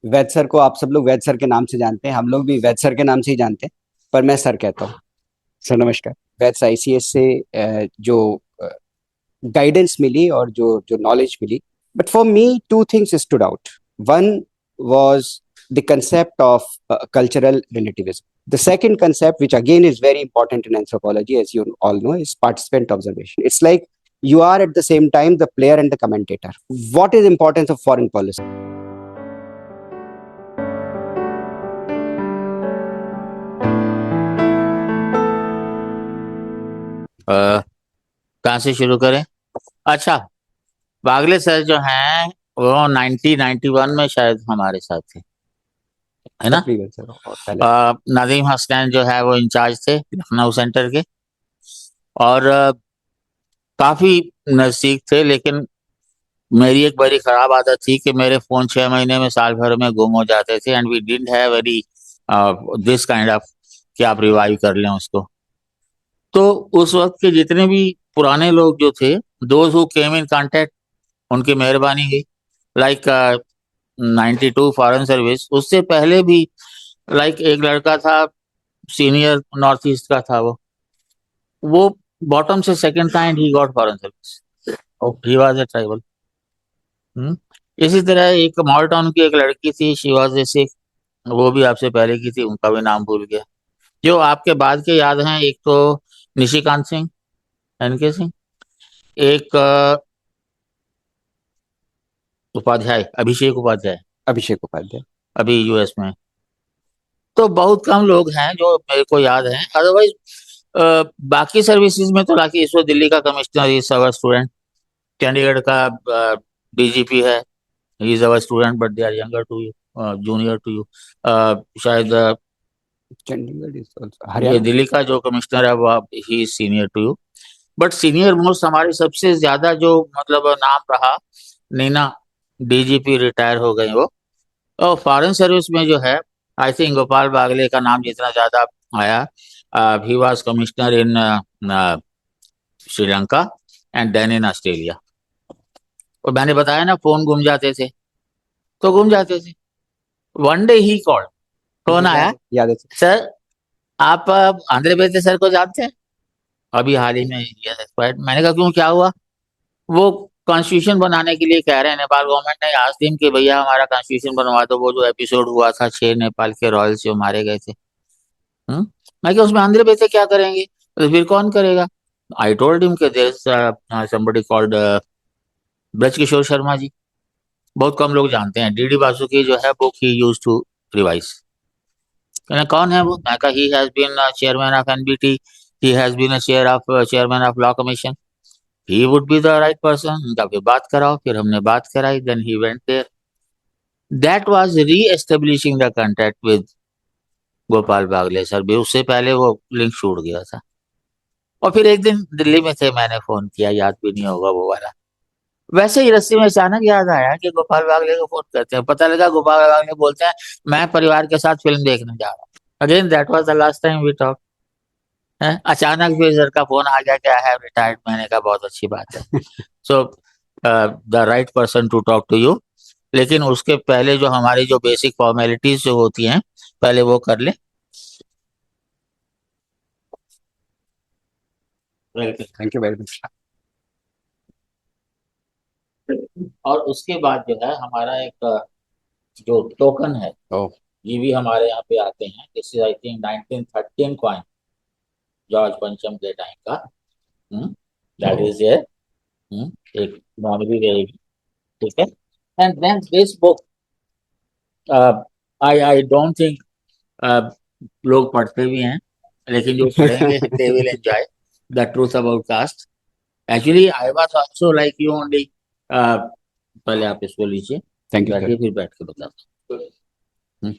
वैद sir को आप सब लोग वैद सर के नाम से जानते हैं, हम लोग भी वैद सर के नाम से ही जानते हैं, पर मैं सर कहता हूँ। सर नमस्कार। वैद्स आईसीएस से जो गाइडेंस मिली और जो जो नॉलेज मिली, but for me two things stood out. One was the concept of cultural relativism. The second concept, which again is very important in anthropology, as you all know, is participant observation. It's like you are at the same time the player and the commentator. What is the importance of foreign policy? कहाँ से शुरू करें? अच्छा, Bagle sir जो हैं वो 1991 में शायद हमारे साथ थे, है ना? तकरीबन सर, और पहले नदीम हसनैन जो है वो इंचार्ज थे लखनऊ सेंटर के, और काफी नजदीक थे। लेकिन मेरी एक बड़ी खराब आदत थी कि मेरे फोन 6 महीने में, साल भर में गुम हो जाते थे, and we didn't have very this kind of कि आप रिवाइव कर लें उसको। तो उस वक्त के जितने भी पुराने लोग जो थे, those who came in contact, उनकी मेहरबानी हुई। लाइक 92 फॉरेन सर्विस, उससे पहले भी लाइक एक लड़का था, सीनियर नॉर्थ ईस्ट का था, वो बॉटम से सेकंड था and he got foreign service. He was a tribal. इसी तरह एक मॉल टाउन की एक लड़की थी, शी वाज ए सिख, वो भी आपसे पहले की थी, उनका भी नाम भूल गया। जो आपके बाद के याद हैं, एक तो निशिकांत सिंह, एनके सिंह, एक उपाध्याय, अभिषेक उपाध्याय, अभिषेक उपाध्याय अभी यूएस में। तो बहुत कम लोग हैं जो मेरे को याद हैं। अदरवाइज बाकी सर्विसेज में तो लाकी इसको दिल्ली का commissioner is our student, Chandigarh का डीजीपी है, he is our student, but they are younger to you, junior to you. शायद चंडीगढ़ इज ये हरियाणा। दिल्ली का जो कमिश्नर है वो he is senior to you. But senior most हमारे सबसे ज्यादा जो मतलब नाम रहा, नीना, डीजीपी रिटायर हो गई वो। और फॉरेन सर्विस में जो है, आई थिंक गोपाल बागले का नाम जितना ज्यादा आया, he was commissioner in Sri Lanka and then in Australia. और मैंने बताया ना, फोन गुम जाते थे तो गुम जाते थे। One day he called, phone आया, याद है सर आप आंध्र प्रदेश सर को जानते हैं, अभी हाल ही में इंडिया एक्सपायर्ड। मैंने कहा क्यों, क्या हुआ? वो कॉन्स्टिट्यूशन बनाने के लिए कह रहे हैं, नेपाल गवर्नमेंट ने आज दिन कि भैया हमारा कॉन्स्टिट्यूशन बनवा दो। वो जो एपिसोड हुआ था 6 नेपाल के रॉयल्स जो मारे गए थे, मैं क्या उसमें आंध्र प्रदेश क्या करेंगे, तो फिर कौन करेगा? आई टोल्ड हिम कि there is somebody called Braj Kishore Sharma ji, बहुत कम लोग जानते हैं। डीडी बासु की जो है book he used to revise. कहना कौन है वो? मैं कहा he has been chairman of NBT, he has been chairman of law commission, he would be the right person. उनका फिर बात कराओ, फिर हमने बात कराई, then he went there. That was reestablishing the contact with Gopal Bagle sir भी, उससे पहले वो लिंक छूट गया था। और फिर एक दिन दिल्ली में थे, मैंने फोन किया, याद भी नहीं होगा वो वाला। वैसे ही रस्सी में अचानक याद आया कि गोपाल बागले को फोन करते हैं, पता लगा गोपाल बागले बोलते हैं मैं परिवार के साथ फिल्म देखने जा रहा हूँ। Again that was the last time we talk. अचानक फिर सर का फोन आ गया कि आई हैव रिटायर्ड। मैंने कहा बहुत अच्छी बात है, so the right person to talk to you. लेकिन उसके पहले जो हमारी जो बेसिक फॉर्मेलिटीज जो होती हैं, पहले वो कर ले। Thank you very much. और उसके बाद जो है हमारा एक जो टोकन है, ओह, ये भी हमारे यहाँ पे आते हैं। This is I think 1913 coin, George पंचम के टाइम का। दैट इज ए एक नॉर्मली रहेगी, ठीक है। And then this book, I I don't think लोग पढ़ते भी हैं, लेकिन जो पढ़ेंगे they will enjoy the truth about caste. Actually I was also like you only. पहले आप इसको लीजिए, थैंक यू बैठिए, सर। फिर बैठ के बताता हूँ।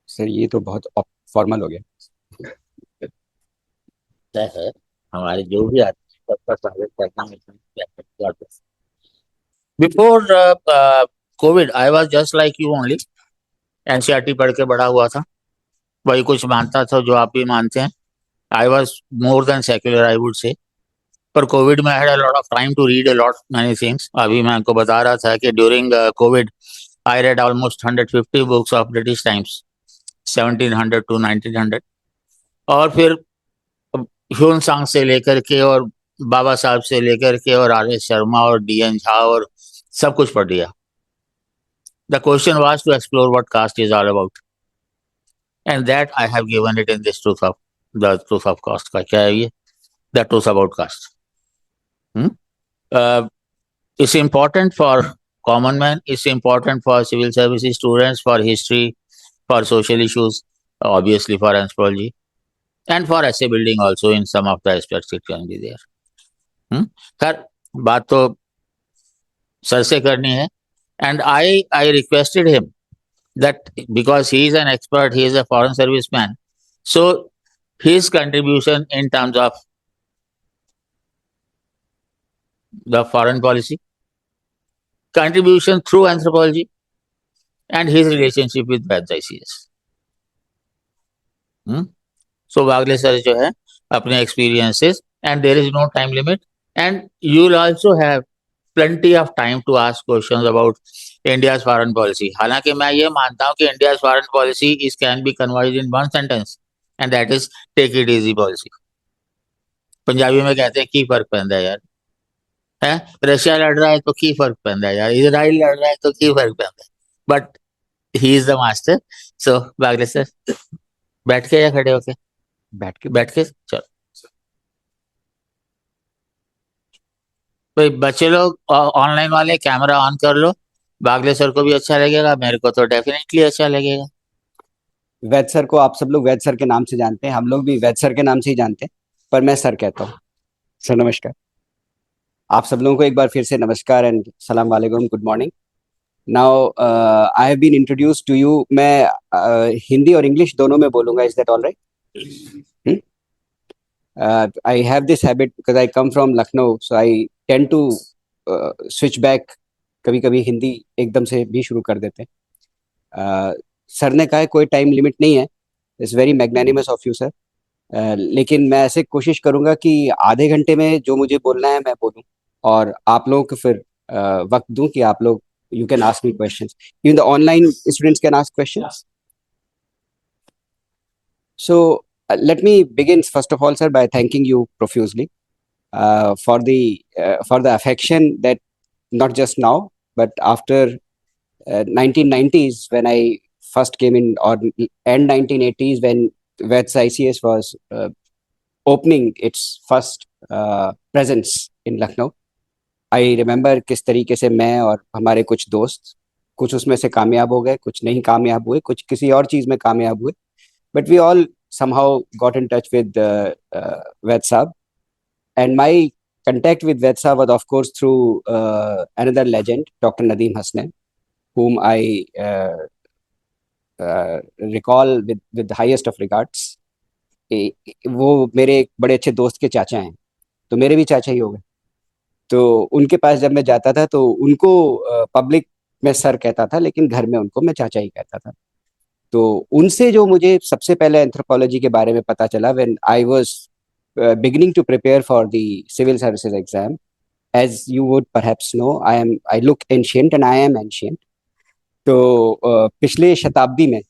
सर ये तो बहुत फॉर्मल हो गया। तय है, हमारे जो भी आते हैं सबका स्वागत करना है। Before Covid I was just like you only, NCERT पढ़ के बड़ा हुआ था, वही कुछ मानता था जो आप भी मानते हैं। I was more than secular, I would say. पर कोविड में I had a lot of time to read a lot many things. अभी मैं आपको बता रहा था कि during Covid I read almost 150 books of British times 1700 to 1900. और फिर ह्यून सांग से लेकर के और बाबा साहब से लेकर के और आर एस शर्मा और डी एन झा और सब कुछ पढ़ लिया. The question was to explore what caste is all about, and that I have given it in this truth of caste. का क्या है ये? The truth about caste. It's important for common man, it's important for civil services students, for history, for social issues, obviously for anthropology, and for essay building also in some of the aspects it can be there. खैर बात तो sir से करनी है. And I requested him that because he is an expert, he is a foreign service man, so his contribution in terms of the foreign policy, contribution through anthropology, and his relationship with Vaids ICS. So Baglay sir जो है अपने experiences, and there is no time limit, and you will also have plenty of time to ask questions about India's foreign policy. हालांकि मैं ये मानता हूँ कि India's foreign policy can be converted in one sentence, and that is take it easy policy. Punjabi में कहते हैं की फर्क पैंदा है यार, है रशिया लड़ रहा है तो की फर्क पैंदा है यार, इजराइल लड़ रहा है तो की फर्क पैंदा है. But he is the master. So Bagle sir बैठ के या खड़े होके? बैठ के चलो भाई. बच्चे लोग ऑनलाइन वाले कैमरा ऑन कर लो. बागले सर को भी अच्छा लगेगा, मेरे को तो डेफिनेटली अच्छा लगेगा. वैद सर को आप सब लोग वैद सर के नाम से जानते हैं, हम लोग भी वैद सर के नाम से ही जानते हैं, पर मैं सर कहता हूँ. सर नमस्कार. आप सब लोगों को एक बार फिर से नमस्कार एंड सलाम वालेकुम, good morning. Now I have been introduce to you. मैं हिंदी और इंग्लिश दोनों में बोलूंगा. Is that all right? I have this habit because I come from Lucknow, so I tend to switch back. कभी कभी हिंदी एकदम से भी शुरू कर देते हैं. सर ने कहा है कोई टाइम लिमिट नहीं है. It's very magnanimous of you sir. लेकिन मैं ऐसे कोशिश करूंगा कि आधे घंटे में जो मुझे बोलना है मैं बोलूं, और आप लोगों को फिर वक्त दूं कि आप लोग you can ask me questions. Even the online students can ask questions. So let me begin first of all, sir, by thanking you profusely for the affection that not just now but after 1990s when I first came in, or end 1980s when Vaids ICS was opening its first presence in Lucknow. I remember किस तरीके से मैं और हमारे कुछ दोस्त, कुछ उसमें से कामयाब हो गए, कुछ नहीं कामयाब हुए, कुछ किसी और चीज़ में कामयाब हुए, but we all somehow got in touch with Vaid Saab. And my contact with Vaid Saab was of course through another legend, Dr. Nadeem Hasnain, whom I recall with the highest of regards. वो मेरे एक बड़े अच्छे दोस्त के चाचा हैं, तो मेरे भी चाचा ही हो गए. तो उनके पास जब मैं जाता था तो उनको पब्लिक में सर कहता था, लेकिन घर में उनको मैं चाचा ही कहता था. तो उनसे जो मुझे सबसे पहले एंथ्रोपोलॉजी के बारे में पता चला when I was beginning to prepare for the civil services exam. As you would perhaps know, I look ancient and I am ancient. तो पिछले शताब्दी में,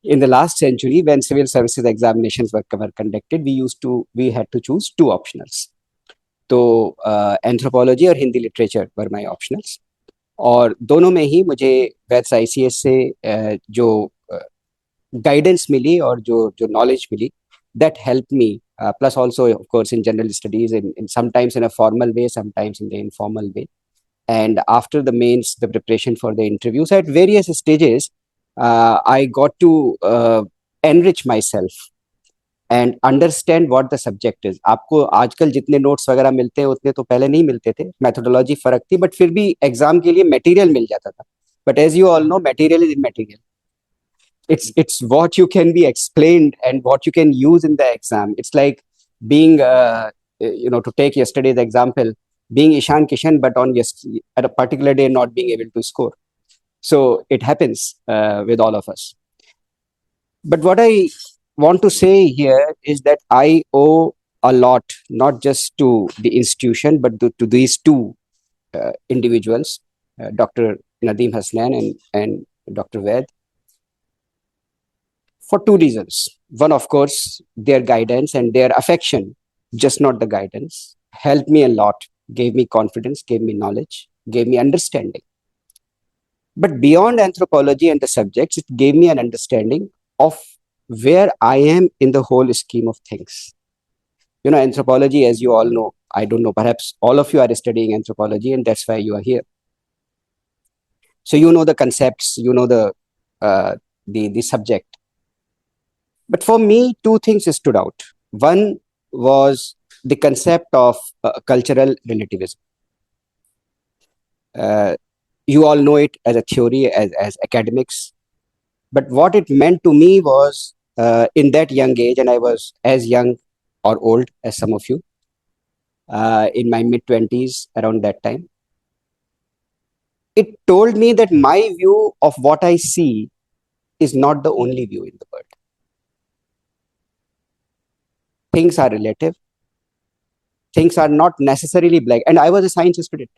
in the last century when civil services examinations were conducted, we had to choose two optionals. तो anthropology और Hindi literature वर माई optionals, और दोनों में ही मुझे वैद्स ICS से जो गाइडेंस मिली और जो नॉलेज मिली, that help me, plus also of course in general studies, in sometimes in a formal way, sometimes in the informal way. And after the mains, the preparation for the interviews at various stages, I got to enrich myself and understand what the subject is. आपको आजकल जितने notes वगैरह मिलते हैं उतने तो पहले नहीं मिलते थे. मेथोडोलॉजी फर्क थी, बट फिर भी एग्जाम के लिए मटेरियल मिल जाता था. But as you all know, material is immaterial. It's what you can be explained and what you can use in the exam. It's like being to take yesterday's example, being Ishan Kishan but at a particular day not being able to score. So it happens with all of us. But what I want to say here is that I owe a lot, not just to the institution, but to these two individuals, Dr. Nadeem Hasnan and Dr. Vaid, for two reasons. One, of course, their guidance and their affection, just not the guidance, helped me a lot, gave me confidence, gave me knowledge, gave me understanding. But beyond anthropology and the subjects, it gave me an understanding of where I am in the whole scheme of things. You know, anthropology, as you all know, I don't know, perhaps all of you are studying anthropology, and that's why you are here. So you know the concepts, you know the subject. But for me, two things stood out. One was the concept of cultural relativism. You all know it as a theory, as academics. But what it meant to me was in that young age, and I was as young or old as some of you, in my mid-20s, around that time, it told me that my view of what I see is not the only view in the world. Things are relative. Things are not necessarily black. And I was a science student.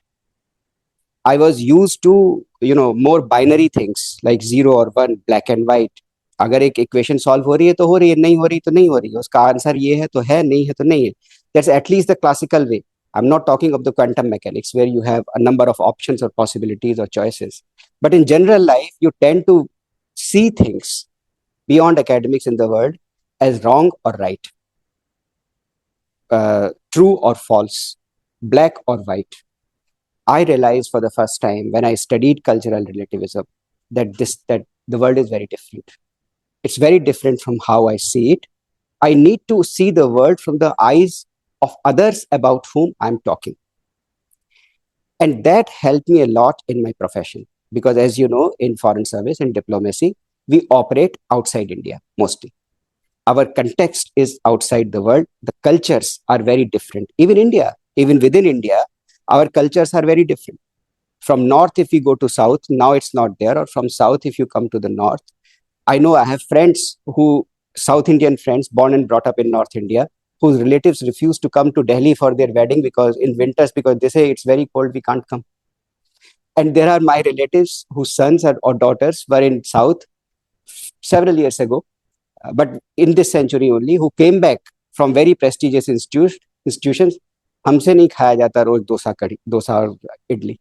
I was used to, more binary things like 0 or 1, black and white. अगर एक equation solve हो रही है तो हो रही है, नहीं हो रही तो नहीं हो रही है, उसका आंसर ये है तो है, नहीं है तो नहीं है. That's at least the classical way. I'm not talking of the quantum mechanics where you have a number of options or possibilities or choices. But in general life, you tend to see things beyond academics in the world as wrong or right, true or false, black or white. I realized for the first time when I studied cultural relativism that the world is very different. It's very different from how I see it. I need to see the world from the eyes of others about whom I'm talking. And that helped me a lot in my profession because, as you know, in foreign service and diplomacy, we operate outside India mostly. Our context is outside the world. The cultures are very different. Even India, even within India, our cultures are very different. From north, if we go to south, now it's not there. Or from south, if you come to the north. I know I have friends South Indian friends born and brought up in North India, whose relatives refuse to come to Delhi for their wedding because in winters, because they say it's very cold, we can't come. And there are my relatives whose sons or daughters were in South several years ago, but in this century only, who came back from very prestigious institutions. हमसे नहीं खाया जाता रोज डोसा और idli.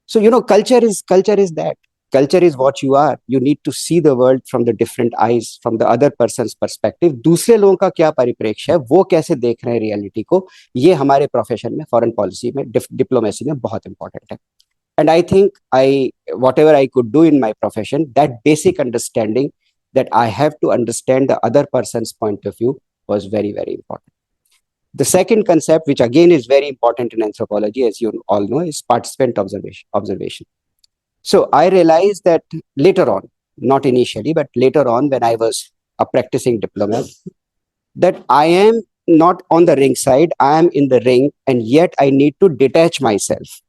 So culture is that. Culture is what you are. You need to see the world from the different eyes, from the other person's perspective. दूसरे लोगों का क्या परिप्रेक्ष्य है, वो कैसे देख रहे हैं रियलिटी को, ये हमारे प्रोफेशन में, फॉरेन पॉलिसी में, डिप्लोमेसी में बहुत इंपॉर्टेंट है. And I think whatever I could do in my profession, that basic understanding that I have to understand the other person's point of view was very, very important. The second concept, which again is very important in anthropology, as you all know, is participant observation. So I realized that later on, not initially, but later on when I was a practicing diplomat, that I am not on the ring side, I am in the ring, and yet I need to detach myself.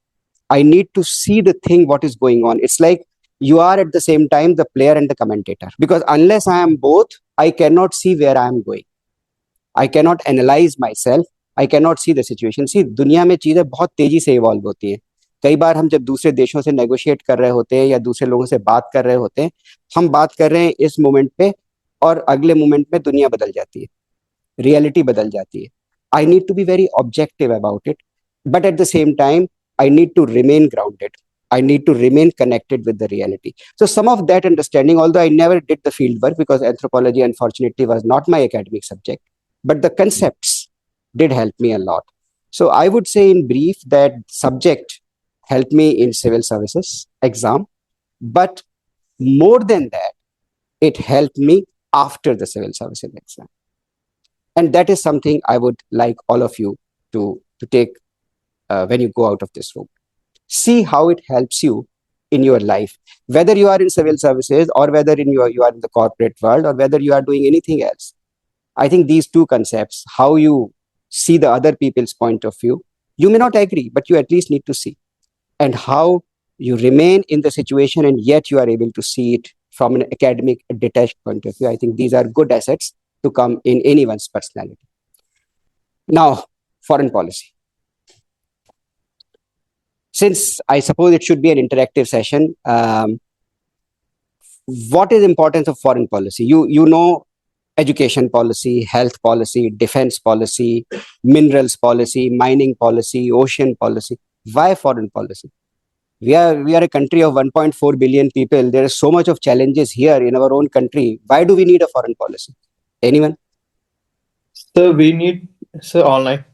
I need to see the thing, what is going on. It's like you are at the same time the player and the commentator. Because unless I am both, I cannot see where I am going. I cannot analyze myself. I cannot see the situation. See, दुनिया में चीजें बहुत तेजी से evolve होती हैं. कई बार हम जब दूसरे देशों से नेगोशिएट कर रहे होते हैं या दूसरे लोगों से बात कर रहे होते हैं, हम बात कर रहे हैं इस मोमेंट पे और अगले मोमेंट में दुनिया बदल जाती है, रियलिटी बदल जाती है. I need to be very objective about it, but at the same time I need to remain grounded. I need to remain connected with the reality. So some of that understanding, although I never did the field work because anthropology unfortunately was not my academic subject, but the concepts did help me a lot. So I would say in brief that subject helped me in civil services exam, but more than that, it helped me after the civil services exam. And that is something I would like all of you to take when you go out of this room. See how it helps you in your life, whether you are in civil services or whether you are in the corporate world or whether you are doing anything else. I think these two concepts, how you see the other people's point of view, you may not agree, but you at least need to see, and how you remain in the situation and yet you are able to see it from an academic detached point of view. I think these are good assets to come in anyone's personality. Now, foreign policy. Since I suppose it should be an interactive session, what is the importance of foreign policy? You know education policy, health policy, defense policy, minerals policy, mining policy, ocean policy. Why foreign policy? We are a country of 1.4 billion people. There is so much of challenges here in our own country. Why do we need a foreign policy? Anyone? So we need online.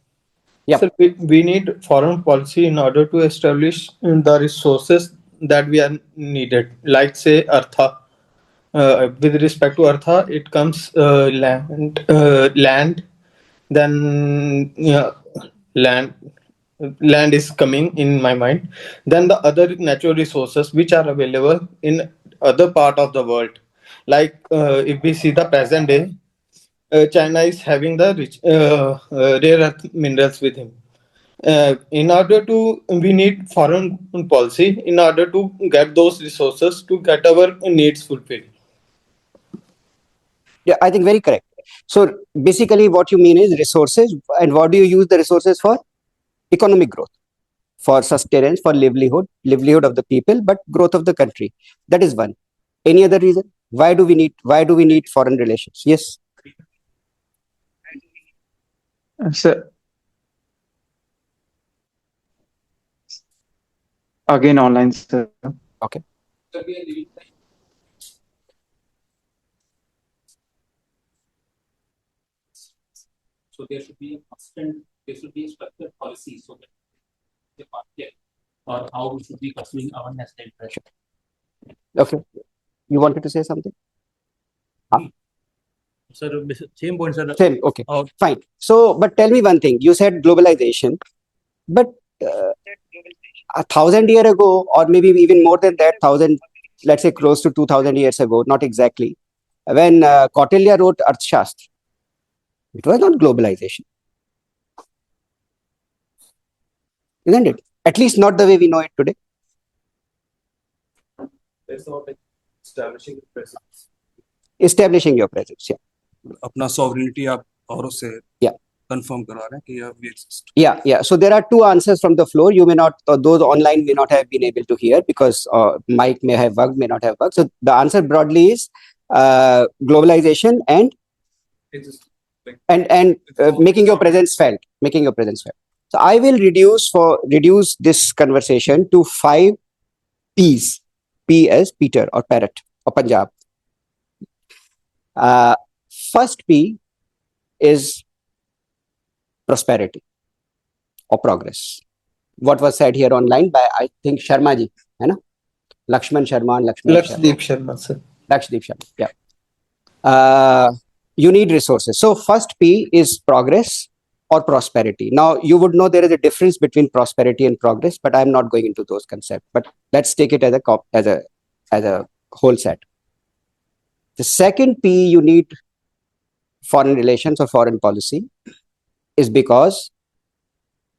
Yep. So we need foreign policy in order to establish the resources that we are needed. Like say Artha. With respect to Artha, it comes land, then land is coming in my mind. Then the other natural resources which are available in other part of the world. Like if we see the present day, China is having the rich, rare earth minerals with him. We need foreign policy in order to get those resources to get our needs fulfilled. Yeah, I think very correct. So basically what you mean is resources, and what do you use the resources for? Economic growth, for sustenance, for livelihood of the people, but growth of the country. That is one. Any other reason? Why do we need foreign relations? Yes. Sir, again online, sir. Okay. So there should be a structured policy so that the market or how we should be pursuing our national interest. Okay. You wanted to say something? Sir, same point, sir. Same. Okay. Fine. So, but tell me one thing. You said globalization, but 1,000 years ago, or maybe even more than that, 1,000, let's say close to 2,000 years ago, not exactly, when Kautilya wrote Arthashastra, it was not globalization. Isn't it? At least not the way we know it today. It's not like establishing your presence. Establishing your presence, yeah. अपना sovereignty आप औरों से Yeah. confirm करवा रहे हैं कि we exist. Yeah. So there are two answers from the floor. You may not, those online may not have been able to hear because mic may have worked, may not have worked. So the answer broadly is globalization and Exist. making your presence felt. Making your presence felt. So I will reduce this conversation to 5 P's. P as Peter or Parrot or Punjab. First P is prosperity or progress. What was said here online by, I think, Sharma ji, hai na? Lakshman Sharma and Lakshdeep Sharma, sir. Lakshdeep Sharma, yeah. You need resources. So first P is progress or prosperity. Now, you would know there is a difference between prosperity and progress, but I'm not going into those concepts. But let's take it as a whole set. The second P you need foreign relations or foreign policy is because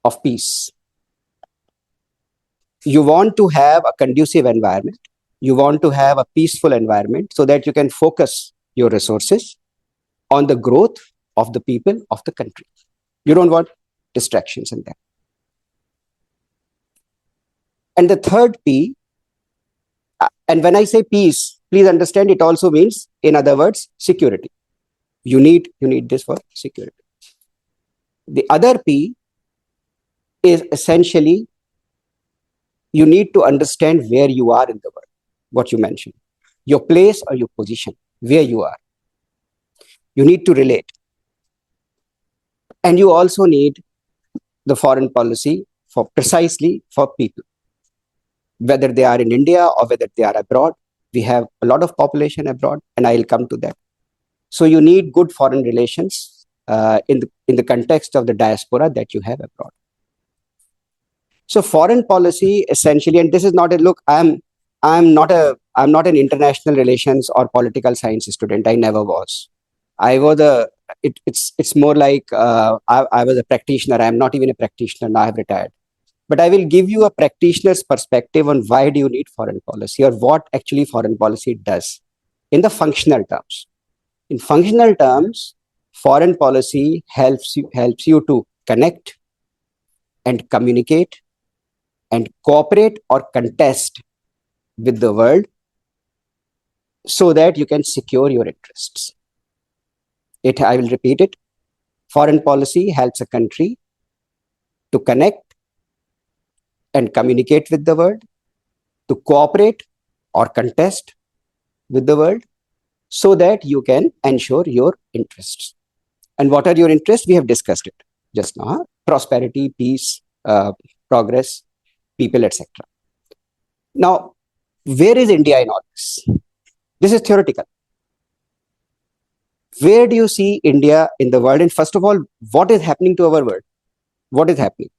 of peace. You want to have a conducive environment. You want to have a peaceful environment so that you can focus your resources on the growth of the people of the country. You don't want distractions in that. And the third P, and when I say peace, please understand it also means, in other words, security. You need this for security. The other P is essentially you need to understand where you are in the world, what you mentioned, your place or your position, where you are. You need to relate. And you also need the foreign policy precisely for people, whether they are in India or whether they are abroad. We have a lot of population abroad, and I will come to that. So you need good foreign relations in the context of the diaspora that you have abroad. So foreign policy essentially, and this is not a look. I'm not an international relations or political science student. I never was. I was it's more like I was a practitioner. I'm not even a practitioner now. I've retired. But I will give you a practitioner's perspective on why do you need foreign policy or what actually foreign policy does in the functional terms. In functional terms, foreign policy helps you to connect and communicate and cooperate or contest with the world so that you can secure your interests. I will repeat it. Foreign policy helps a country to connect and communicate with the world, to cooperate or contest with the world so that you can ensure your interests. And what are your interests? We have discussed it just now. Huh? Prosperity, peace, progress, people, etc. Now, where is India in all this? This is theoretical. Where do you see India in the world? And first of all, what is happening to our world? What is happening?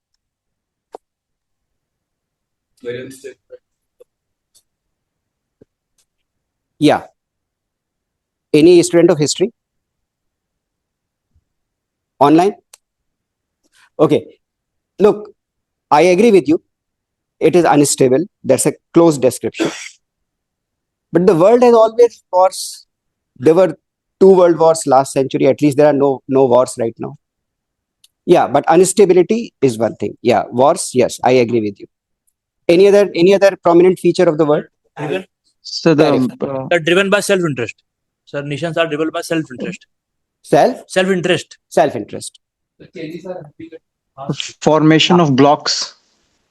Very unstable. Yeah. Any student of history? Online? Okay. Look, I agree with you. It is unstable. That's a close description. But the world has always wars. There were 2 world wars last century. At least there are no wars right now. Yeah, but instability is one thing. Yeah, wars. Yes, I agree with you. Any other prominent feature of the world? So They're driven by self-interest. So nations are driven by self-interest. Self-interest. Self-interest. The changes are happening at formation of blocks.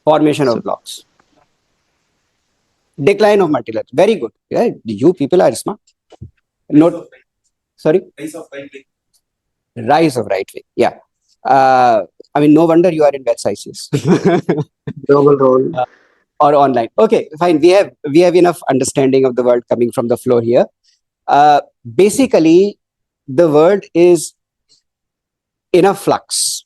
Formation of blocks. Decline of multilateral. Very good. Yeah, you people are smart. Not, sorry? Rise of right wing. Rise of right wing. Yeah. I mean, no wonder you are in Vaids ICS. Global role. Or online. Okay, fine. We have enough understanding of the world coming from the floor here. Basically, the world is in a flux.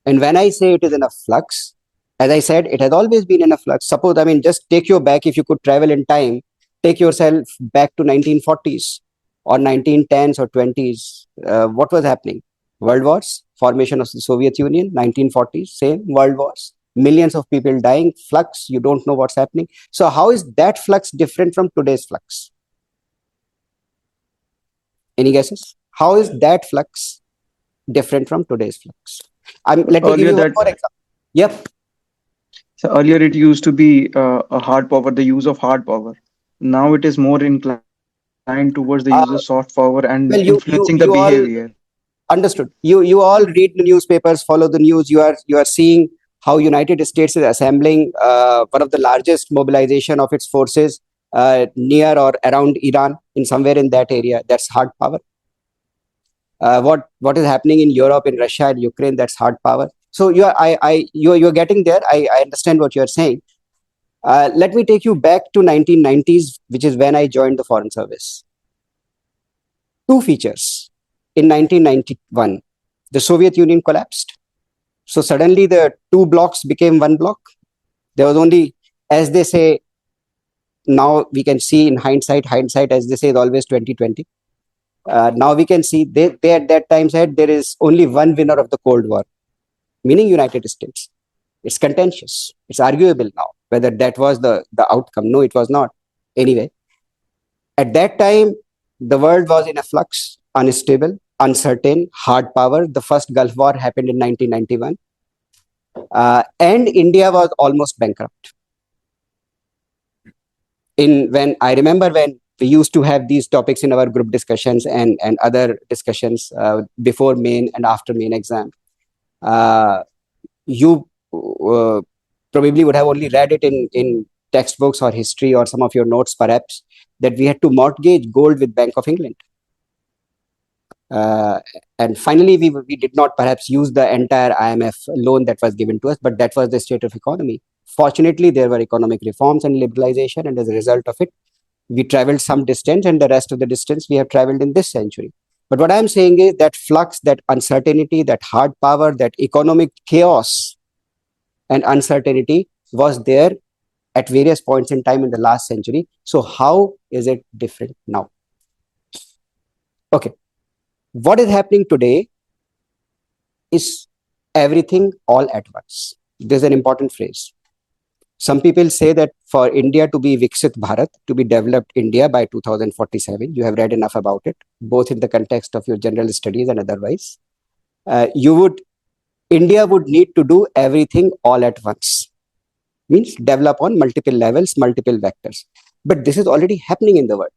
And when I say it is in a flux, as I said, it has always been in a flux. Suppose, I mean, just take your back, if you could travel in time, take yourself back to 1940s or 1910s or 20s. What was happening? World wars, formation of the Soviet Union, 1940s, same world wars. Millions of people dying, flux, you don't know what's happening. So how is that flux different from today's flux? Any guesses? How is that flux different from today's flux? Let me give you one more example. Yep. So earlier it used to be a hard power, the use of hard power. Now it is more inclined towards the use of soft power and well, influencing the behavior. Understood. You all read the newspapers, follow the news. You are seeing how United States is assembling one of the largest mobilization of its forces near or around Iran, in somewhere in that area. That's hard power. What is happening in Europe, in Russia, and Ukraine? That's hard power. So you're getting there. I understand what you're saying. Let me take you back to 1990s, which is when I joined the Foreign Service. 2 features. In 1991, the Soviet Union collapsed. So suddenly the 2 blocks became 1 block. There was only, as they say, now we can see in hindsight, as they say, is always 2020. Now we can see they at that time said there is only one winner of the Cold War, meaning United States. It's contentious. It's arguable now whether that was the outcome. No, it was not. Anyway, at that time, the world was in a flux, unstable, uncertain, hard power. The first Gulf War happened in 1991. And India was almost bankrupt. When I remember when we used to have these topics in our group discussions and other discussions before main and after main exam, you probably would have only read it in textbooks or history or some of your notes perhaps, that we had to mortgage gold with Bank of England. And finally, we did not perhaps use the entire IMF loan that was given to us, but that was the state of economy. Fortunately, there were economic reforms and liberalization, and as a result of it, we traveled some distance, and the rest of the distance we have traveled in this century. But what I'm saying is that flux, that uncertainty, that hard power, that economic chaos and uncertainty was there at various points in time in the last century. So how is it different now? Okay. What is happening today is everything all at once. There's an important phrase. Some people say that for India to be Viksit Bharat, to be developed India by 2047, you have read enough about it, both in the context of your general studies and otherwise. India would need to do everything all at once. Means develop on multiple levels, multiple vectors. But this is already happening in the world.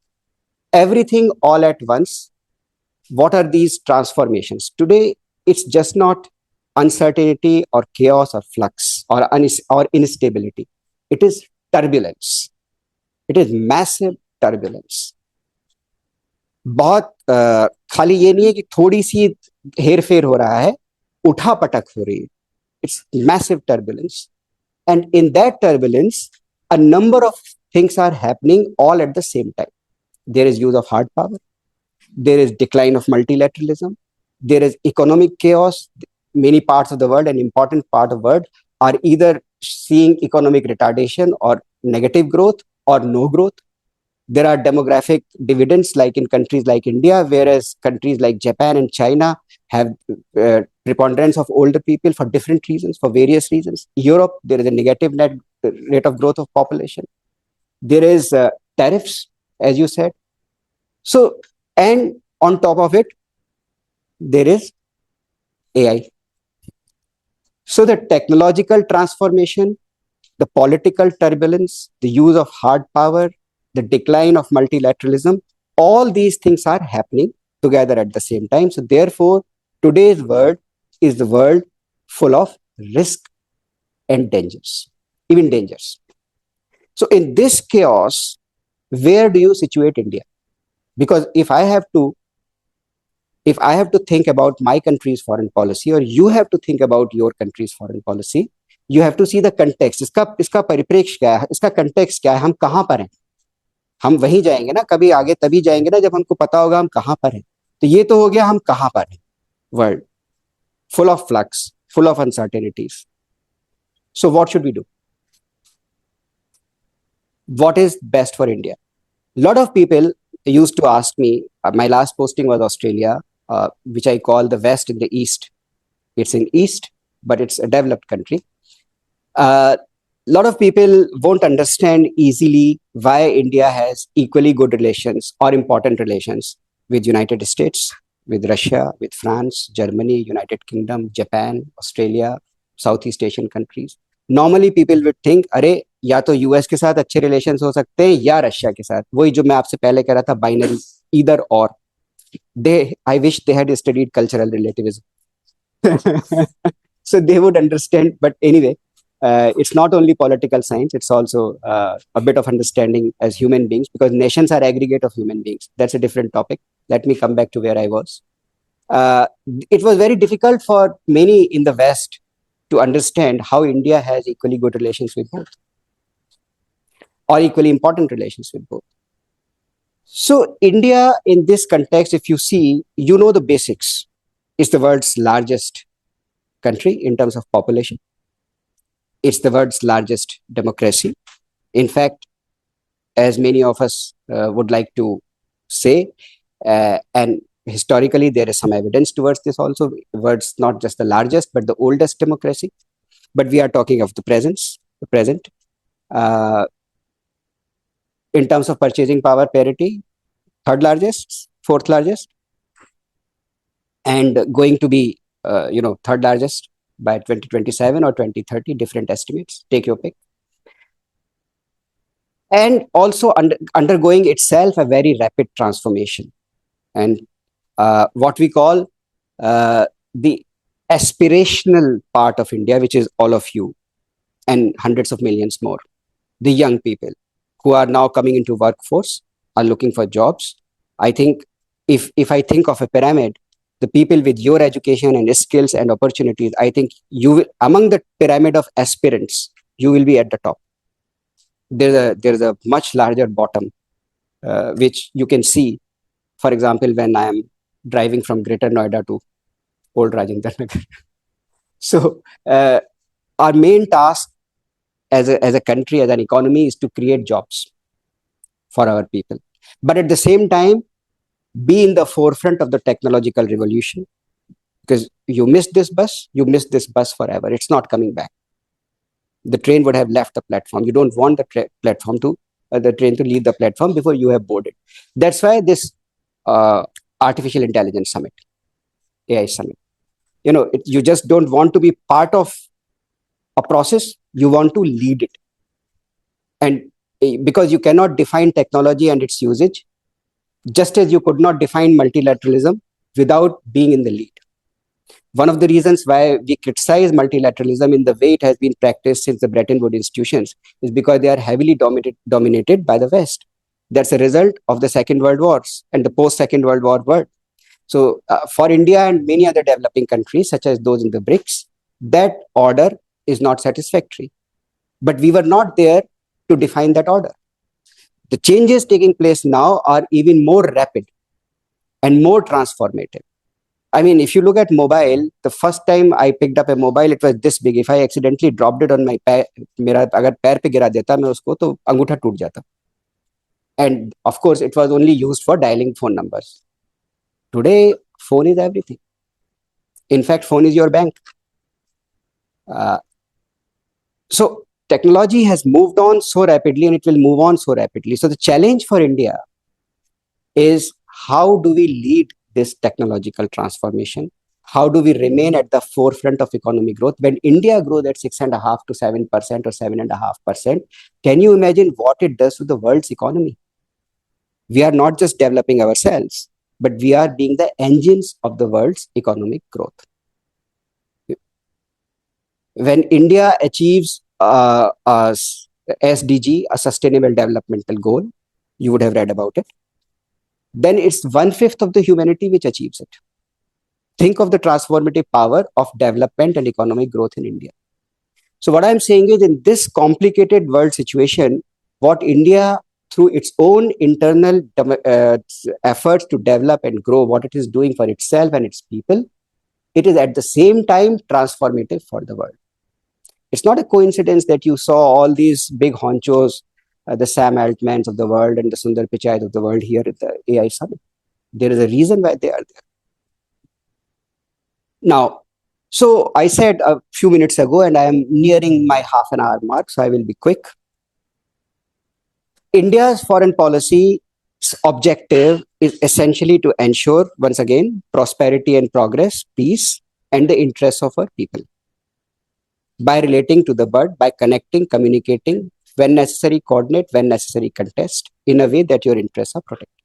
Everything all at once. What are these transformations? Today, it's just not uncertainty or chaos or flux or instability. It is turbulence. It is massive turbulence. बहुत खाली ये नहीं है कि थोड़ी सी हेर फेर हो रहा है, उठा पटक हो रही है. It's massive turbulence. And in that turbulence, a number of things are happening all at the same time. There is use of hard power. There is decline of multilateralism. There is economic chaos. Many parts of the world, an important part of the world, are either seeing economic retardation or negative growth or no growth. There are demographic dividends like in countries like India, whereas countries like Japan and China have preponderance of older people for different reasons, for various reasons. Europe, there is a negative net rate of growth of population. There is tariffs, as you said. So, and on top of it, there is AI. So the technological transformation, the political turbulence, the use of hard power, the decline of multilateralism, all these things are happening together at the same time. So therefore, today's world is the world full of risk and dangers, even dangers. So in this chaos, where do you situate India? Because if I have to think about my country's foreign policy, or you have to think about your country's foreign policy, you have to see the context. इसका परिप्रेक्ष्य क्या है, इसका context क्या है, हम कहाँ पर हैं. हम वहीं जाएंगे ना, कभी आगे तभी जाएंगे ना जब हमको पता होगा हम कहाँ पर हैं. तो ये तो हो गया हम कहाँ पर हैं. World full of flux, full of uncertainties. So what should we do? What is best for India? A lot of people used to ask me, my last posting was Australia, which I call the West in the East. It's in East, but it's a developed country. A lot of people won't understand easily why India has equally good relations or important relations with United States, with Russia, with France, Germany, United Kingdom, Japan, Australia, Southeast Asian countries. Normally people would think, अरे या तो US के साथ अच्छे relations हो सकते हैं या रशिया के साथ. वही जो मैं आपसे पहले कह रहा था, binary, either or. I wish they had studied cultural relativism. So they would understand. But anyway, it's not only political science, it's also a bit of understanding as human beings, because nations are aggregate of human beings. That's a different topic. Let me come back to where I was. It was very difficult for many in the West to understand how India has equally good relations with both, or equally important relations with both. So India, in this context, if you see, you know the basics. It's the world's largest country in terms of population. It's the world's largest democracy. In fact, as many of us would like to say, and historically there is some evidence towards this also, world's not just the largest, but the oldest democracy. But we are talking of the present. In terms of purchasing power parity, third largest, fourth largest, and going to be, third largest by 2027 or 2030, different estimates, take your pick. And also undergoing itself a very rapid transformation. And what we call the aspirational part of India, which is all of you and hundreds of millions more, the young people who are now coming into workforce, are looking for jobs. I think if I think of a pyramid, the people with your education and skills and opportunities, I think you will, among the pyramid of aspirants, you will be at the top. There's a much larger bottom, which you can see. For example, when I am driving from Greater Noida to Old Rajendra Nagar. So our main task as a country, as an economy, is to create jobs for our people. But at the same time, be in the forefront of the technological revolution. Because you missed this bus forever. It's not coming back. The train would have left the platform. You don't want the train to leave the platform before you have boarded. That's why this Artificial Intelligence Summit, AI Summit, you just don't want to be part of a process, you want to lead it. And because you cannot define technology and its usage, just as you could not define multilateralism without being in the lead. One of the reasons why we criticize multilateralism in the way it has been practiced since the Bretton Woods institutions is because they are heavily dominated by the West. That's a result of the Second World Wars and the post-Second World War world. So for India and many other developing countries, such as those in the BRICS, that order is not satisfactory. But we were not there to define that order. The changes taking place now are even more rapid and more transformative. I mean, if you look at mobile, the first time I picked up a mobile, it was this big. If I accidentally dropped it on my पैर, मेरा अगर पैर पे गिरा देता मैं उसको तो अंगूठा टूट जाता. And of course, it was only used for dialing phone numbers. Today, phone is everything. In fact, phone is your bank. So technology has moved on so rapidly and it will move on so rapidly. So the challenge for India is how do we lead this technological transformation? How do we remain at the forefront of economic growth? When India grows at 6.5% to 7% or 7.5%, can you imagine what it does to the world's economy? We are not just developing ourselves, but we are being the engines of the world's economic growth. When India achieves SDG, a sustainable developmental goal, you would have read about it, then it's 1/5 of the humanity which achieves it. Think of the transformative power of development and economic growth in India. So what I'm saying is, in this complicated world situation, what India, through its own internal efforts to develop and grow, what it is doing for itself and its people, it is at the same time transformative for the world. It's not a coincidence that you saw all these big honchos, the Sam Altmans of the world and the Sundar Pichais of the world here at the AI Summit. There is a reason why they are there. Now, so I said a few minutes ago, and I am nearing my half an hour mark, so I will be quick. India's foreign policy's objective is essentially to ensure, once again, prosperity and progress, peace, and the interests of our people. By relating to the bird, by connecting, communicating, when necessary, coordinate, when necessary, contest, in a way that your interests are protected.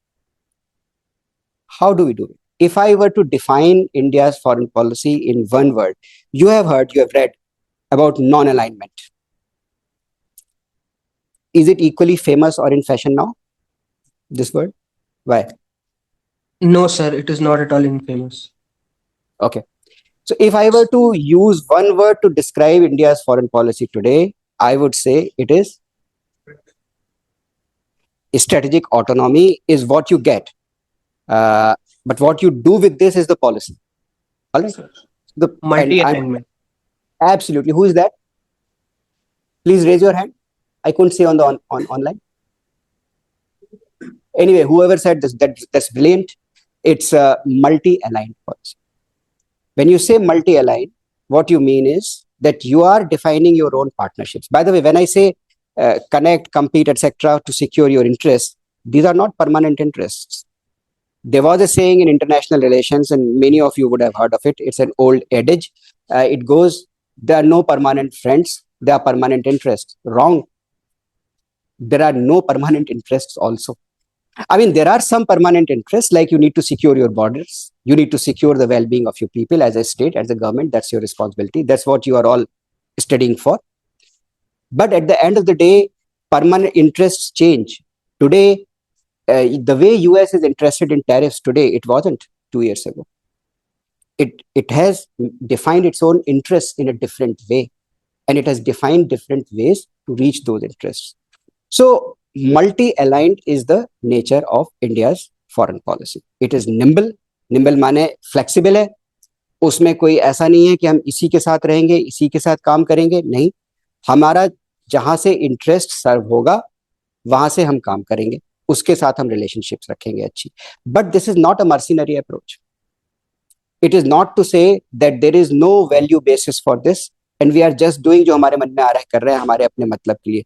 How do we do it? If I were to define India's foreign policy in one word, you have read about non-alignment. Is it equally famous or in fashion now, this word? Why? No, sir, it is not at all infamous. Okay. So if I were to use one word to describe India's foreign policy today, I would say it is strategic autonomy is what you get. But what you do with this is the policy. All right? The multi-alignment. Absolutely. Who is that? Please raise your hand. I couldn't see on the online. Anyway, whoever said this, that's brilliant. It's a multi-aligned policy. When you say multi-aligned, what you mean is that you are defining your own partnerships. By the way, when I say connect, compete, etc., to secure your interests, these are not permanent interests. There was a saying in international relations, and many of you would have heard of it. It's an old adage. It goes, there are no permanent friends, there are permanent interests. Wrong. There are no permanent interests also. I mean, there are some permanent interests, like you need to secure your borders. You need to secure the well-being of your people as a state, as a government. That's your responsibility. That's what you are all studying for. But at the end of the day, permanent interests change. Today, the way US is interested in tariffs today, it wasn't 2 years ago. It has defined its own interests in a different way, and it has defined different ways to reach those interests. So multi-aligned is the nature of India's foreign policy. It is nimble. Nimble माने flexible है. उसमें कोई ऐसा नहीं है कि हम इसी के साथ रहेंगे, इसी के साथ काम करेंगे. नहीं, हमारा जहां से इंटरेस्ट सर्व होगा वहां से हम काम करेंगे, उसके साथ हम रिलेशनशिप्स रखेंगे अच्छी. But this is not a mercenary approach. It is not to say that there is no value basis for this and we are just doing जो हमारे मन में आ रहा है कर रहे हैं हमारे अपने मतलब के लिए.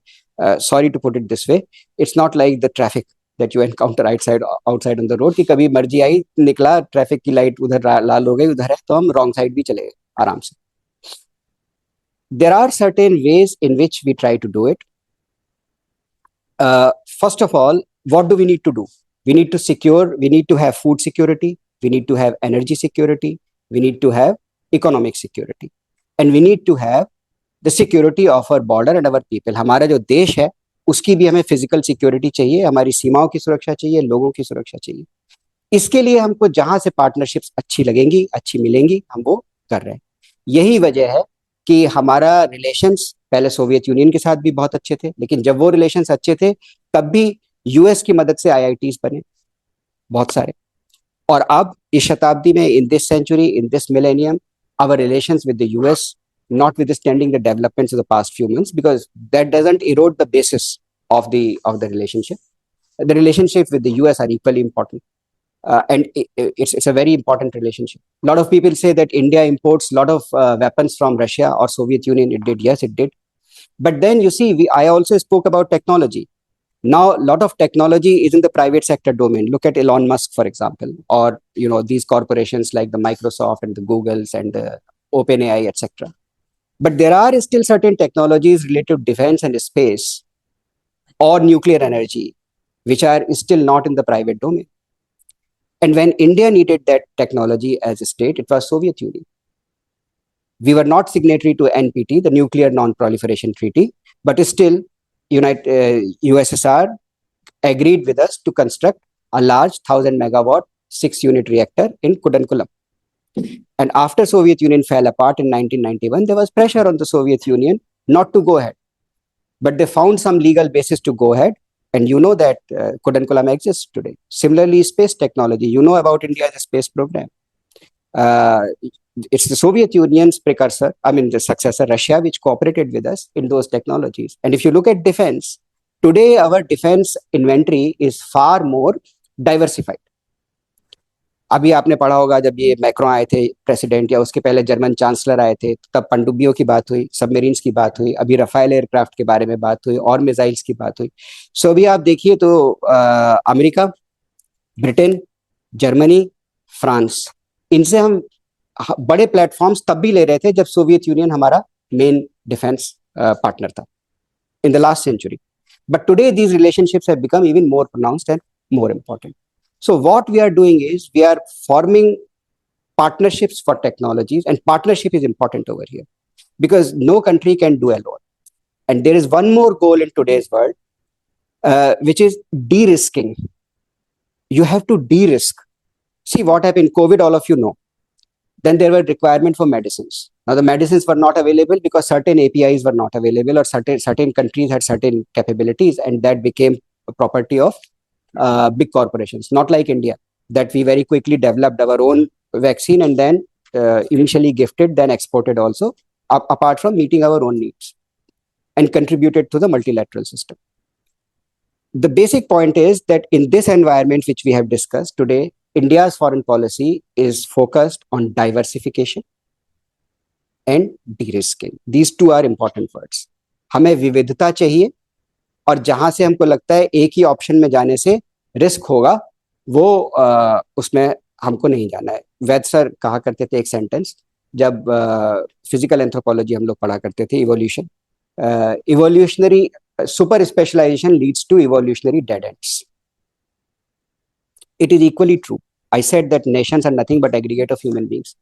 Sorry to put it this way, it's not like the traffic. that you encounter outside on the road कि कभी मर्जी आई निकला ट्रैफिक की लाइट उधर लाल हो गई उधर है तो हम रॉन्ग साइड भी चले गए आराम से. There are certain ways in which we try to do it. First of all, what do we need to do? We need to have food security, we need to have energy security, we need to have economic security, and we need to have the security of our border and our people. हमारा जो देश है उसकी भी हमें physical security चाहिए, हमारी सीमाओं की सुरक्षा चाहिए, लोगों की सुरक्षा चाहिए. इसके लिए हमको जहां से पार्टनरशिप्स अच्छी लगेंगी, अच्छी मिलेंगी, हम वो कर रहे हैं. यही वजह है कि हमारा रिलेशंस पहले सोवियत यूनियन के साथ भी बहुत अच्छे थे, लेकिन जब वो रिलेशंस अच्छे थे तब भी यूएस की मदद से आईआईटीज बने बहुत सारे. और अब इस शताब्दी में, in this century, in this millennium, our relations with the US, notwithstanding the developments of the past few months, because that doesn't erode the basis of the relationship. The relationship with the US are equally important, and it's a very important relationship. A lot of people say that India imports a lot of weapons from Russia or Soviet Union. It did, yes, it did. But then you see, I also spoke about technology. Now, a lot of technology is in the private sector domain. Look at Elon Musk, for example, or these corporations like the Microsoft and the Googles and the OpenAI, etc. But there are still certain technologies related to defense and space or nuclear energy, which are still not in the private domain. And when India needed that technology as a state, it was Soviet Union. We were not signatory to NPT, the Nuclear Non-Proliferation Treaty, but still USSR agreed with us to construct a large 1000 megawatt 6-unit reactor in Kudankulam. And after Soviet Union fell apart in 1991, there was pressure on the Soviet Union not to go ahead. But they found some legal basis to go ahead. And you know that Kudankulam exists today. Similarly, space technology. You know about India's space program. It's the Soviet Union's precursor, the successor, Russia, which cooperated with us in those technologies. And if you look at defense, today our defense inventory is far more diversified. अभी आपने पढ़ा होगा जब ये macro आए थे president, या उसके पहले जर्मन चांसलर आए थे, तब पनडुब्बियों की बात हुई, सबमरीन्स की बात हुई, अभी रफाइल एयरक्राफ्ट के बारे में बात हुई और मिसाइल्स की बात हुई. सो अभी आप देखिए तो अमेरिका, ब्रिटेन, जर्मनी, फ्रांस, इनसे हम बड़े प्लेटफॉर्म्स तब भी ले रहे थे जब सोवियत यूनियन हमारा मेन डिफेंस पार्टनर था in the last century. But today these relationships have become even more pronounced and more important. So what we are doing is we are forming partnerships for technologies, and partnership is important over here because no country can do alone. And there is one more goal in today's world, which is de-risking. You have to de-risk. See what happened, COVID, all of you know. Then there were requirements for medicines. Now the medicines were not available because certain APIs were not available, or certain countries had certain capabilities, and that became a property of big corporations. Not like India, that we very quickly developed our own vaccine and then initially gifted, then exported also, apart from meeting our own needs, and contributed to the multilateral system. The basic point is that in this environment which we have discussed today, India's foreign policy is focused on diversification and de-risking. These two are important words. हमें विविधता चाहिए, और जहां से हमको लगता है एक ही ऑप्शन में जाने से रिस्क होगा, वो उसमें हमको नहीं जाना है. वैद सर कहा करते थे एक सेंटेंस, जब फिजिकल एंथ्रोपोलॉजी हम लोग पढ़ा करते थे, evolution, evolutionary super specialization leads to evolutionary dead ends. It is equally true. I said that nations are nothing but aggregate of human beings.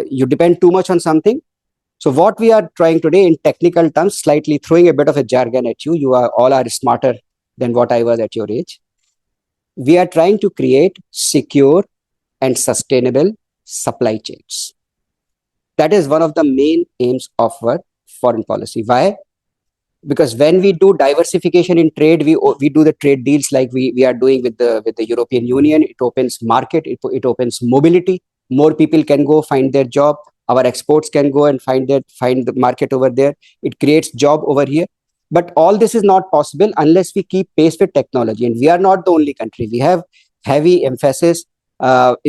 You depend too much on something. So what we are trying today, in technical terms, slightly throwing a bit of a jargon at you, you are all are smarter than what I was at your age. We are trying to create secure and sustainable supply chains. That is one of the main aims of our foreign policy. Why? Because when we do diversification in trade, we do the trade deals like we are doing with the European Union. It opens market, it opens mobility. More people can go find their job. Our exports can go and find the market over there. It creates job over here. But all this is not possible unless we keep pace with technology. And we are not the only country. We have heavy emphasis.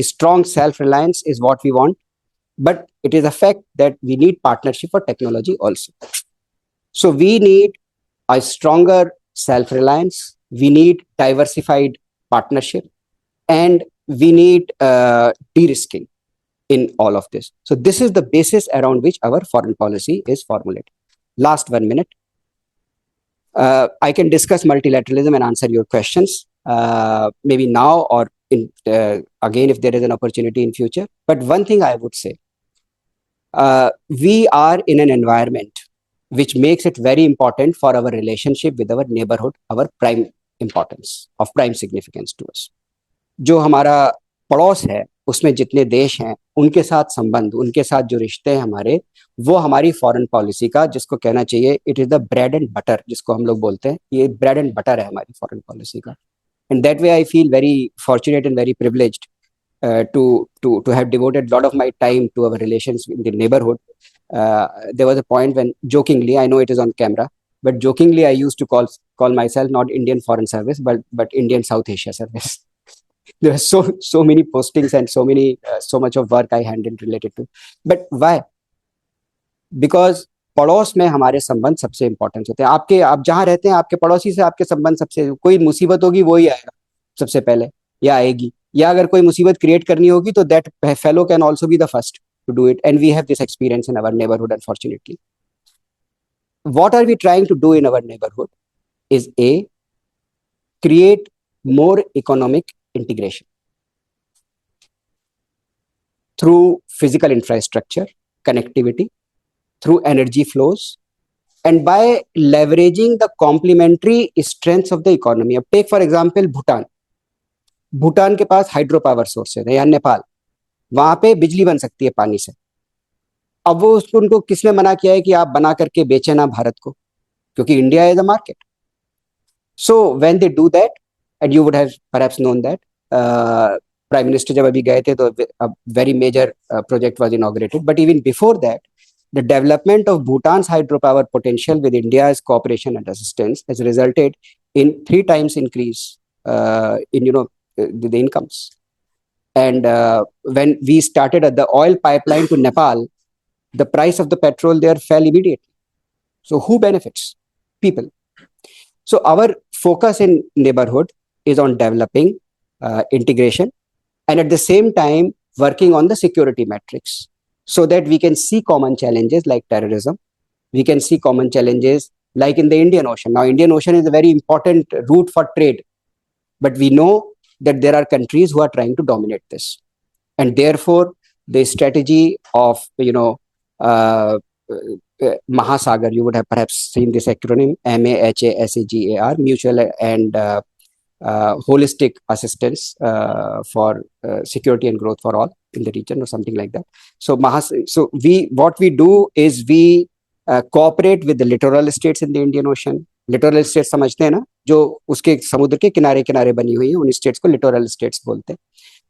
Strong self-reliance is what we want. But it is a fact that we need partnership for technology also. So we need a stronger self-reliance, we need diversified partnership, and we need de-risking in all of this. So this is the basis around which our foreign policy is formulated. Last 1 minute. I can discuss multilateralism and answer your questions, maybe now or in again if there is an opportunity in future. But one thing I would say, we are in an environment which makes it very important for our relationship with our neighborhood, our prime importance, of prime significance to us. जो हमारा पड़ोस है उसमें जितने देश हैं उनके साथ संबंध, उनके साथ जो रिश्ते हैं हमारे, वो हमारी फॉरेन पॉलिसी का, जिसको कहना चाहिए it is the bread and butter, जिसको हम लोग बोलते हैं, ये ब्रेड एंड बटर है हमारी फॉरेन पॉलिसी का. And that way I feel very fortunate and very privileged to have devoted a lot of my time to our relations in the neighborhood. There was a point when jokingly, I know it is on camera, but jokingly I used to call myself not Indian Foreign Service, but Indian South Asia Service. There are so many postings and so much of work I handled related to. But why? Because पड़ोस में हमारे संबंध सबसे important होते हैं. आप जहाँ रहते हैं आपके पड़ोसी से आपके संबंध सबसे, कोई मुसीबत होगी वो ही आएगा सबसे पहले या आएगी, या अगर कोई मुसीबत क्रिएट करनी होगी तो that fellow can also be the first to do it. And we have this experience in our neighbourhood unfortunately. What are we trying to do in our neighborhood is create more economic integration through physical infrastructure, connectivity, through energy flows, and by leveraging the complementary strengths of the economy. अब take for example Bhutan के पास hydro power sources है, या नेपाल, वहां पे बिजली बन सकती है पानी से. अब वो उनको किसने मना किया है कि आप बना करके बेचे ना भारत को, क्योंकि India is a market. So when they do that, and you would have perhaps known that, prime minister जब अभी गए थे तो very major project was inaugurated. But even before that, the development of Bhutan's hydropower potential with India's cooperation and assistance has resulted in 3 times increase in the incomes. And when we started at the oil pipeline to Nepal, the price of the petrol there fell immediately. So who benefits? People. So our focus in neighborhood is on developing integration, and at the same time working on the security metrics, so that we can see common challenges like terrorism. We can see common challenges like in the Indian Ocean. Now, Indian Ocean is a very important route for trade, but we know that there are countries who are trying to dominate this. And therefore, the strategy of, Mahasagar, you would have perhaps seen this acronym, MAHASAGAR, mutual and holistic assistance for security and growth for all in the region, or something like that. So what we do is we cooperate with the littoral states in the Indian Ocean. Littoral states समझते हैं ना, जो उसके समुद्र के किनारे किनारे बनी हुई है, उन स्टेट्स को लिटोरल स्टेट्स बोलते हैं.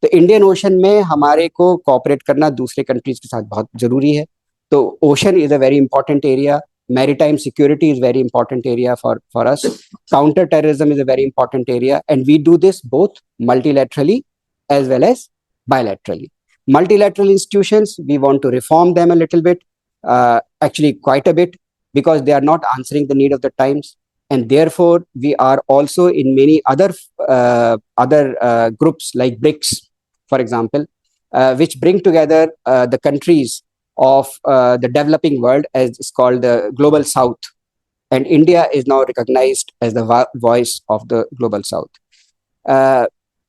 तो इंडियन ओशन में हमारे को कॉपरेट करना दूसरे कंट्रीज के साथ बहुत जरूरी है. तो ocean is a very important area. Maritime security is very important area for us. Counter-terrorism is a very important area, and we do this both multilaterally as well as bilaterally. Multilateral institutions, we want to reform them a little bit, actually quite a bit, because they are not answering the need of the times, and therefore we are also in many other groups like BRICS, for example, which bring together the countries of the developing world, as it's called the Global South, and India is now recognized as the voice of the Global South.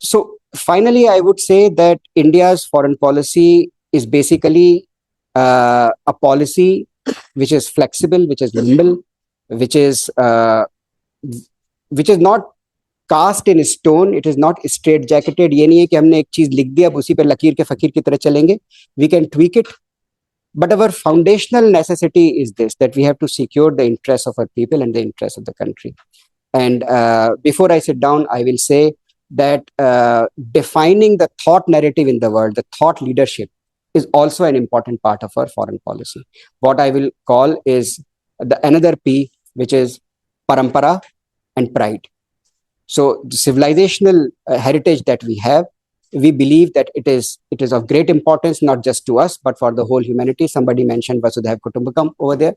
So finally, I would say that India's foreign policy is basically a policy which is flexible, which is nimble, which is not cast in stone. It is not straight jacketed. ये नहीं है कि हमने एक चीज लिख दी अब उसी पे लकीर के फकीर की तरह चलेंगे. We can tweak it. But our foundational necessity is this, that we have to secure the interests of our people and the interests of the country. And before I sit down, I will say that defining the thought narrative in the world, the thought leadership, is also an important part of our foreign policy. What I will call is another P, which is parampara and pride. So the civilizational heritage that we have, we believe that it is of great importance, not just to us, but for the whole humanity. Somebody mentioned Vasudhaiv Kutumbakam over there.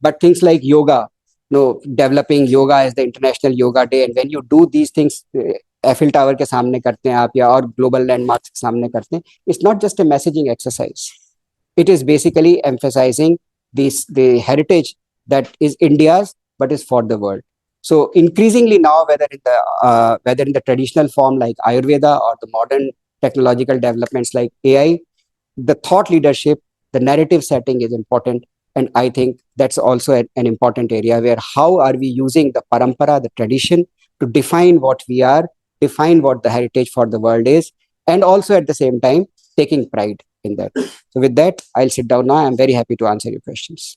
But things like yoga, developing yoga as the International Yoga Day, and when you do these things, Eiffel Tower के सामने करते हैं आप या और global landmarks के सामने करते हैं, it's not just a messaging exercise. It is basically emphasizing the heritage that is India's but is for the world. So increasingly now, whether in the traditional form like Ayurveda or the modern technological developments like AI, the thought leadership, the narrative setting is important. And I think that's also an important area where how are we using the parampara, the tradition, to define what we are, define what the heritage for the world is, and also at the same time taking pride in that. So with that, I'll sit down now. I'm very happy to answer your questions.